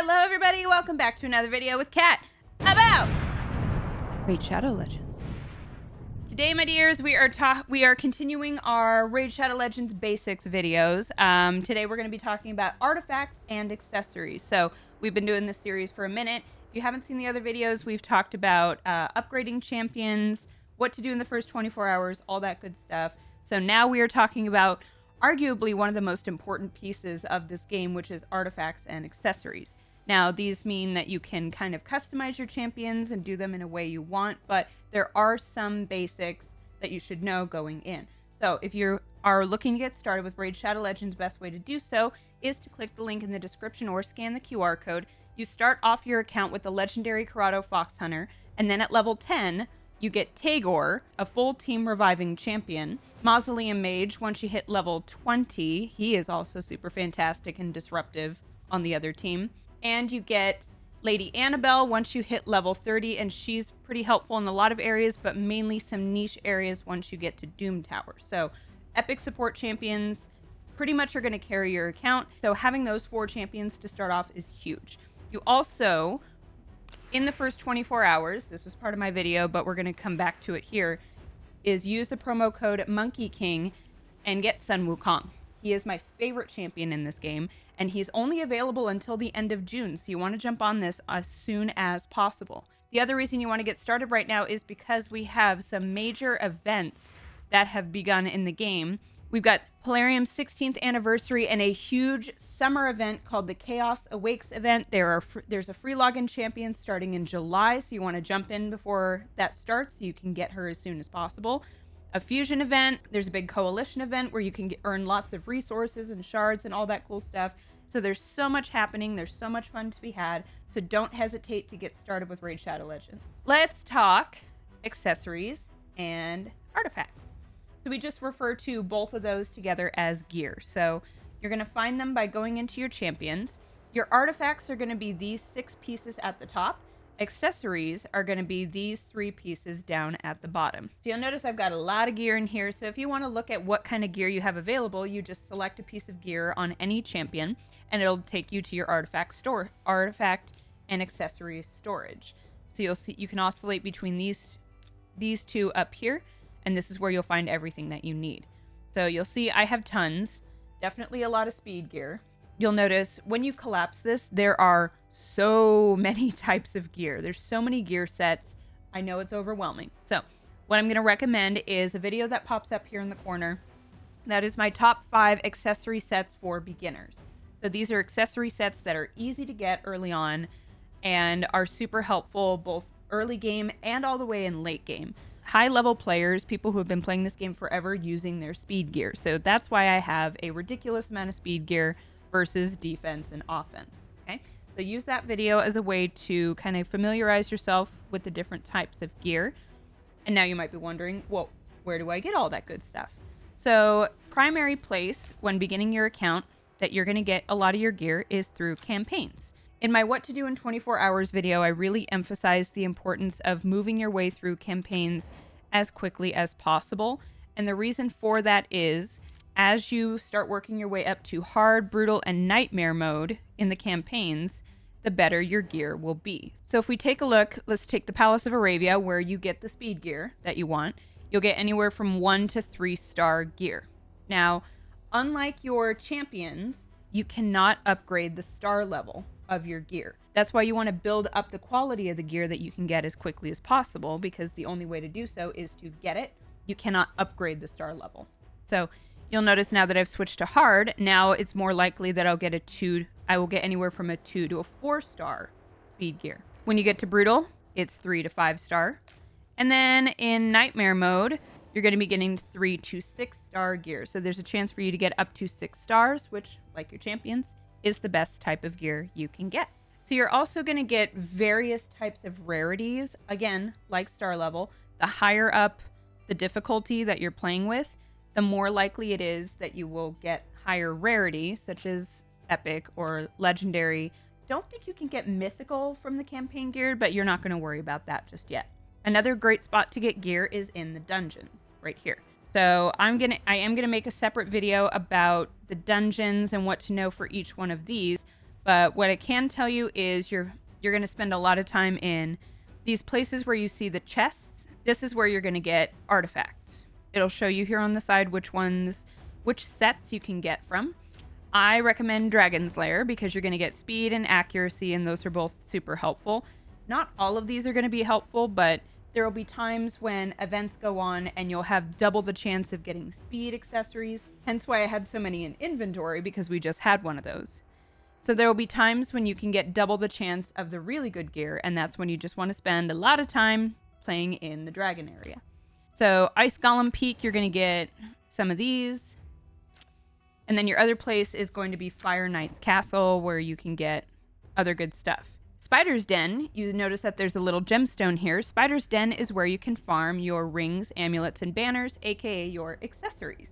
Hello everybody, welcome back to another video with Kat about Raid Shadow Legends. Today, my dears, we are continuing our Raid Shadow Legends basics videos. Today we're going to be talking about artifacts and accessories. So we've been doing this series for a minute. If you haven't seen the other videos, we've talked about upgrading champions, what to do in the first 24 hours, all that good stuff. So now we are talking about arguably one of the most important pieces of this game, which is artifacts and accessories. Now, these mean that you can kind of customize your champions and do them in a way you want, but there are some basics that you should know going in. So if you are looking to get started with Raid Shadow Legends, best way to do so is to click the link in the description or scan the QR code. You start off your account with the legendary Corrado Fox Hunter, and then at level 10, you get Tagor, a full team reviving champion. Mausoleum Mage, once you hit level 20, he is also super fantastic and disruptive on the other team. And you get Lady Annabelle once you hit level 30, and she's pretty helpful in a lot of areas, but mainly some niche areas once you get to Doom Tower. So epic support champions pretty much are going to carry your account. So having those 4 champions to start off is huge. You also, in the first 24 hours, this was part of my video, but we're going to come back to it here, is use the promo code Monkey King and get Sun Wukong. He is my favorite champion in this game, and he's only available until the end of June, so you want to jump on this as soon as possible. The other reason you want to get started right now is because we have some major events that have begun in the game. We've got Polarium's 16th anniversary and a huge summer event called the Chaos Awakes event. There's a free login champion starting in July, so you want to jump in before that starts so you can get her as soon as possible. A fusion event, there's a big coalition event where you can earn lots of resources and shards and all that cool stuff. So there's so much happening, there's so much fun to be had, so don't hesitate to get started with Raid Shadow Legends. Let's talk accessories and artifacts. So we just refer to both of those together as gear. So you're going to find them by going into your champions. Your artifacts are going to be these 6 pieces at the top. Accessories are going to be these 3 pieces down at the bottom. So you'll notice I've got a lot of gear in here. So if you want to look at what kind of gear you have available, you just select a piece of gear on any champion and it'll take you to your artifact and accessories storage. So you'll see you can oscillate between these 2 up here, and this is where you'll find everything that you need. So you'll see I have tons, definitely a lot of speed gear. You'll notice when you collapse this, there are so many types of gear. There's so many gear sets. I know it's overwhelming. So what I'm going to recommend is a video that pops up here in the corner. That is my top 5 accessory sets for beginners. So these are accessory sets that are easy to get early on and are super helpful both early game and all the way in late game. High level players, people who have been playing this game forever, using their speed gear. So that's why I have a ridiculous amount of speed gear versus defense and offense. Okay, so use that video as a way to kind of familiarize yourself with the different types of gear. And now you might be wondering, well, where do I get all that good stuff? So primary place when beginning your account that you're going to get a lot of your gear is through campaigns. In my What to Do in 24 Hours video, I really emphasized the importance of moving your way through campaigns as quickly as possible. And the reason for that is, as you start working your way up to hard, brutal, and nightmare mode in the campaigns, the better your gear will be. So if we take a look, let's take the Palace of Arabia, where you get the speed gear that you want. You'll get anywhere from 1 to 3 star gear. Now, unlike your champions, you cannot upgrade the star level of your gear. That's why you want to build up the quality of the gear that you can get as quickly as possible, because the only way to do so is to get it. You cannot upgrade the star level. So you'll notice now that I've switched to hard, now it's more likely that I will get anywhere from a 2 to a 4 star speed gear. When you get to brutal, it's 3 to 5 star. And then in nightmare mode, you're going to be getting 3 to 6 star gear. So there's a chance for you to get up to 6 stars, which, like your champions, is the best type of gear you can get. So you're also going to get various types of rarities. Again, like star level, the higher up the difficulty that you're playing with, the more likely it is that you will get higher rarity, such as epic or legendary. Don't think you can get mythical from the campaign gear, but you're not going to worry about that just yet. Another great spot to get gear is in the dungeons, right here. So I am gonna make a separate video about the dungeons and what to know for each one of these. But what I can tell you is you're going to spend a lot of time in these places where you see the chests. This is where you're going to get artifacts. It'll show you here on the side which sets you can get from. I recommend Dragon's Lair because you're going to get speed and accuracy, and those are both super helpful. Not all of these are going to be helpful, but there will be times when events go on and you'll have double the chance of getting speed accessories. Hence why I had so many in inventory, because we just had one of those. So there will be times when you can get double the chance of the really good gear, and that's when you just want to spend a lot of time playing in the dragon area. So Ice Golem Peak, you're going to get some of these. And then your other place is going to be Fire Knight's Castle, where you can get other good stuff. Spider's Den, you notice that there's a little gemstone here. Spider's Den is where you can farm your rings, amulets, and banners, aka your accessories.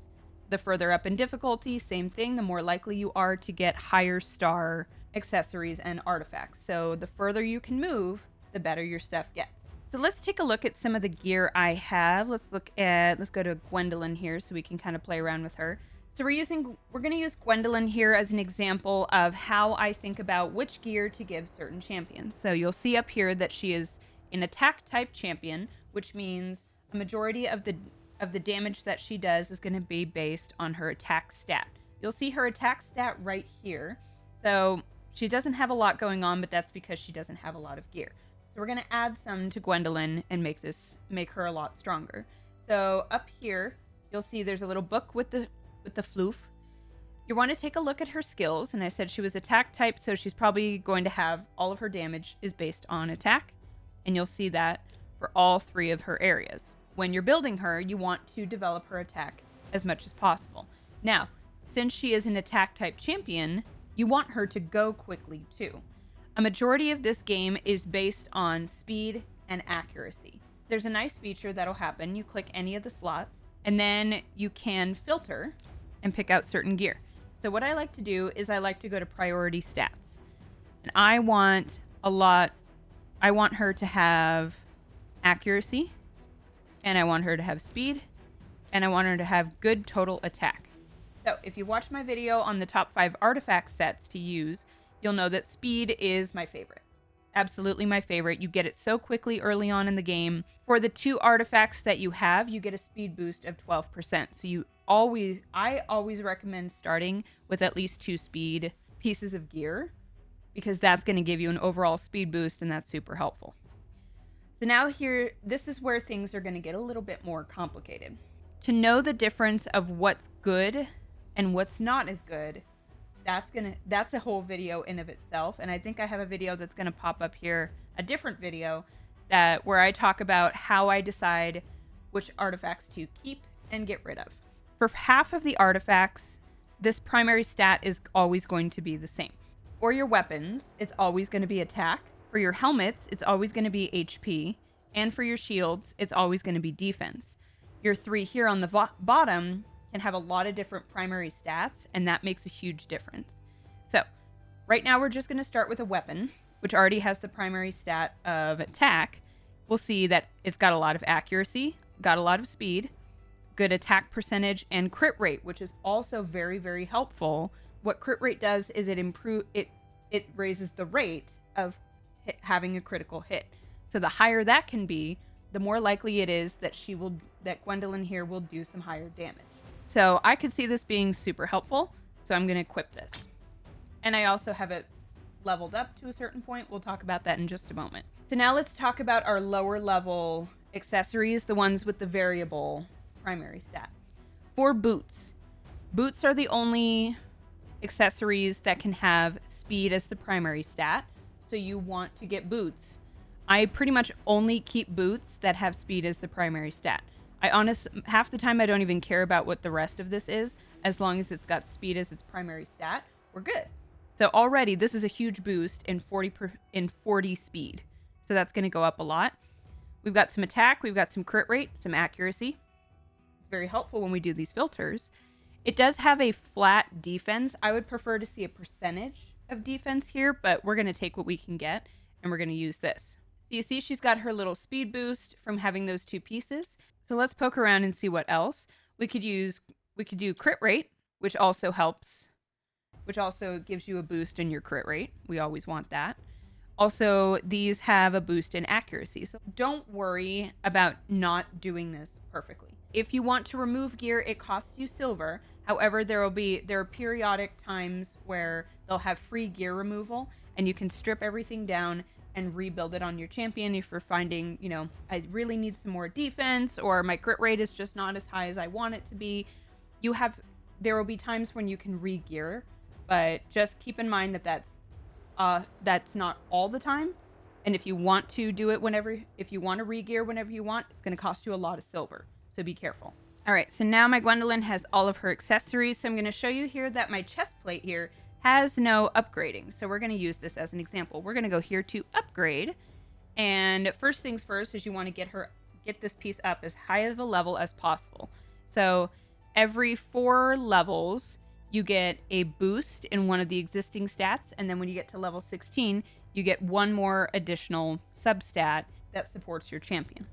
The further up in difficulty, same thing, the more likely you are to get higher star accessories and artifacts. So the further you can move, the better your stuff gets. So let's take a look at some of the gear I have. Let's go to Gwendolyn here so we can kind of play around with her. So we're going to use Gwendolyn here as an example of how I think about which gear to give certain champions. So you'll see up here that she is an attack type champion, which means a majority of the damage that she does is going to be based on her attack stat. You'll see her attack stat right here. So she doesn't have a lot going on, but that's because she doesn't have a lot of gear. So we're going to add some to Gwendolyn and make her a lot stronger. So up here, you'll see there's a little book with the floof. You want to take a look at her skills, and I said she was attack type, so she's probably going to have all of her damage is based on attack, and you'll see that for all three of her areas. When you're building her, you want to develop her attack as much as possible. Now, since she is an attack type champion, you want her to go quickly too. A majority of this game is based on speed and accuracy. There's a nice feature that'll happen. You click any of the slots, and then you can filter and pick out certain gear. So what I like to do is I like to go to priority stats. And I want her to have accuracy, and I want her to have speed, and I want her to have good total attack. So if you watch my video on the top 5 artifact sets to use, you'll know that speed is my favorite. Absolutely my favorite. You get it so quickly early on in the game. For the 2 artifacts that you have, you get a speed boost of 12%. So I always recommend starting with at least 2 speed pieces of gear, because that's going to give you an overall speed boost, and that's super helpful. So now here, this is where things are going to get a little bit more complicated. To know the difference of what's good and what's not as good, that's a whole video in of itself. And I think I have a video that's going to pop up here, a different video where I talk about how I decide which artifacts to keep and get rid of. For half of the artifacts, this primary stat is always going to be the same. For your weapons, it's always going to be attack. For your helmets, it's always going to be HP. And for your shields, it's always going to be defense. Your 3 here on the bottom can have a lot of different primary stats, and that makes a huge difference. So right now we're just going to start with a weapon, which already has the primary stat of attack. We'll see that it's got a lot of accuracy, got a lot of speed, good attack percentage, and crit rate, which is also very, very helpful. What crit rate does is it raises the rate of having a critical hit. So the higher that can be, the more likely it is that Gwendolyn here will do some higher damage. So I could see this being super helpful, so I'm going to equip this. And I also have it leveled up to a certain point. We'll talk about that in just a moment. So now let's talk about our lower level accessories, the ones with the variable primary stat. For boots. Boots are the only accessories that can have speed as the primary stat, so you want to get boots. I pretty much only keep boots that have speed as the primary stat. Half the time I don't even care about what the rest of this is. As long as it's got speed as its primary stat, we're good. So already this is a huge boost in 40 speed. So that's going to go up a lot. We've got some attack, we've got some crit rate, some accuracy. It's very helpful when we do these filters. It does have a flat defense. I would prefer to see a percentage of defense here, but we're going to take what we can get, and we're going to use this. So you see she's got her little speed boost from having those 2 pieces. So let's poke around and see what else. We could do crit rate, which also helps which also gives you a boost in your crit rate. We always want that. Also, these have a boost in accuracy. So don't worry about not doing this perfectly. If you want to remove gear, it costs you silver. However, there are periodic times where they'll have free gear removal, and you can strip everything down and rebuild it on your champion if you're finding, I really need some more defense, or my crit rate is just not as high as I want it to be. There will be times when you can re-gear, but just keep in mind that that's not all the time. And if you want to do it if you want to re-gear whenever you want, it's going to cost you a lot of silver. So be careful. All right, so now my Gwendolyn has all of her accessories. So I'm going to show you here that my chest plate here has no upgrading. So we're going to use this as an example. We're going to go here to upgrade. And first things first is you want to get this piece up as high of a level as possible. So every 4 levels, you get a boost in one of the existing stats. And then when you get to level 16, you get one more additional substat that supports your champion.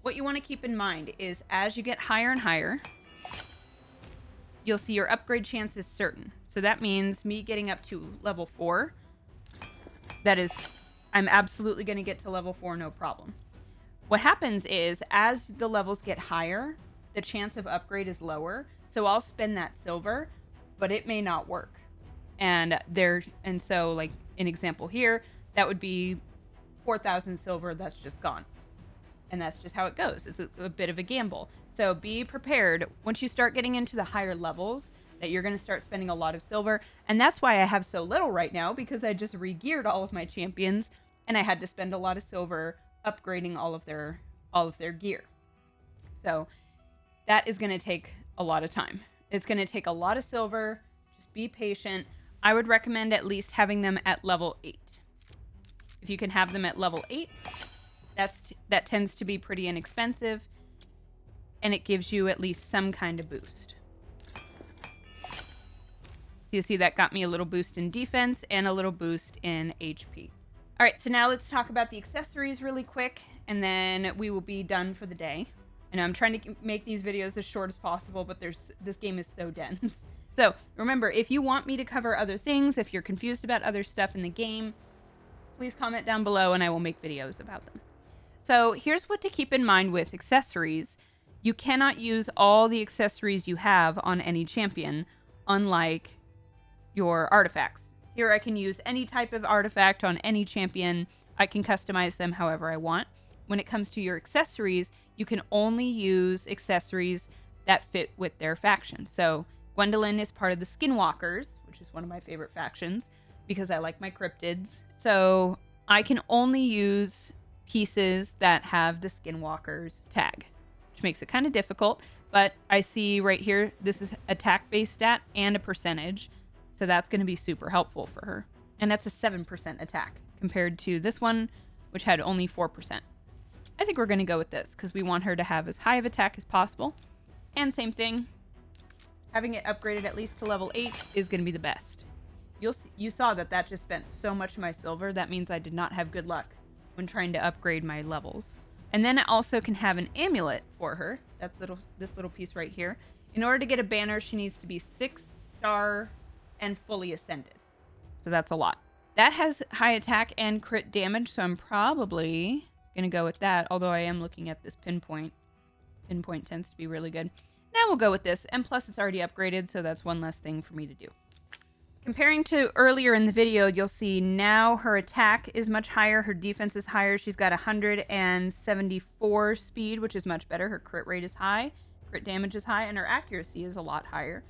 What you want to keep in mind is as you get higher and higher, you'll see your upgrade chance is certain. So that means me getting up to level 4, I'm absolutely going to get to level 4, no problem. What happens is as the levels get higher, the chance of upgrade is lower. So I'll spend that silver, but it may not work. And so like an example here, that would be 4,000 silver that's just gone. And that's just how it goes. It's a bit of a gamble. So be prepared once you start getting into the higher levels that you're going to start spending a lot of silver. And that's why I have so little right now, because I just re-geared all of my champions and I had to spend a lot of silver upgrading all of their gear. So that is going to take a lot of time. It's going to take a lot of silver. Just be patient. I would recommend at least having them at level 8. If you can have them at level 8, that tends to be pretty inexpensive, and it gives you at least some kind of boost. So you see that got me a little boost in defense and a little boost in HP. All right, so now let's talk about the accessories really quick, and then we will be done for the day. I know I'm trying to make these videos as short as possible, but this game is so dense. So remember, if you want me to cover other things, if you're confused about other stuff in the game, please comment down below and I will make videos about them. So here's what to keep in mind with accessories. You cannot use all the accessories you have on any champion, unlike your artifacts. Here I can use any type of artifact on any champion. I can customize them however I want. When it comes to your accessories, you can only use accessories that fit with their faction. So Gwendolyn is part of the Skinwalkers, which is one of my favorite factions because I like my cryptids. So I can only use pieces that have the Skinwalkers tag, which makes it kind of difficult. But I see right here, this is attack-based stat and a percentage. So that's going to be super helpful for her. And that's a 7% attack compared to this one, which had only 4%. I think we're going to go with this because we want her to have as high of attack as possible. And same thing, having it upgraded at least to level 8 is going to be the best. You saw that just spent so much of my silver. That means I did not have good luck when trying to upgrade my levels. And then I also can have an amulet for her. That's this little piece right here. In order to get a banner, she needs to be 6-star and fully ascended. So that's a lot. That has high attack and crit damage, so I'm probably going to go with that, although I am looking at this pinpoint. Pinpoint tends to be really good. Now we'll go with this, and plus it's already upgraded, so that's one less thing for me to do. Comparing to earlier in the video, you'll see now her attack is much higher, her defense is higher. She's got 174 speed, which is much better. Her crit rate is high, crit damage is high, and her accuracy is a lot higher.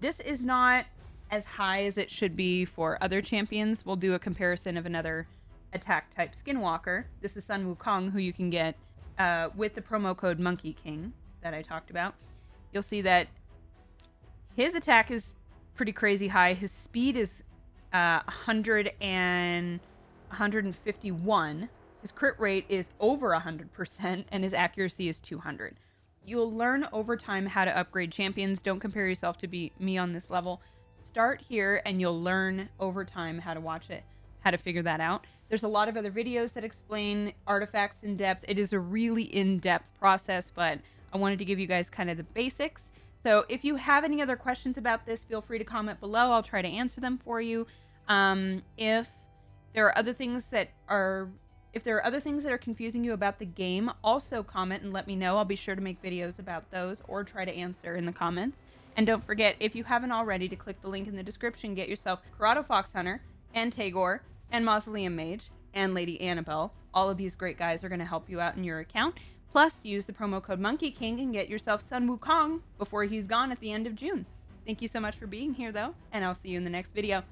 This is not as high as it should be for other champions. We'll do a comparison of another attack type Skinwalker. This is Sun Wukong, who you can get with the promo code Monkey King that I talked about. You'll see that his attack is pretty crazy high. His speed is 151. His crit rate is over 100%, and his accuracy is 200. You'll learn over time how to upgrade champions. Don't compare yourself to me on this level. Start here, and you'll learn over time how to watch it, how to figure that out. There's a lot of other videos that explain artifacts in depth. It is a really in-depth process, but I wanted to give you guys kind of the basics. So if you have any other questions about this, feel free to comment below. I'll try to answer them for you. If there are other things that are confusing you about the game, also comment and let me know. I'll be sure to make videos about those or try to answer in the comments. And don't forget, if you haven't already, to click the link in the description, get yourself Corrado Fox Hunter and Tagore and Mausoleum Mage and Lady Annabelle. All of these great guys are going to help you out in your account. Plus, use the promo code Monkey King and get yourself Sun Wukong before he's gone at the end of June. Thank you so much for being here, though, and I'll see you in the next video.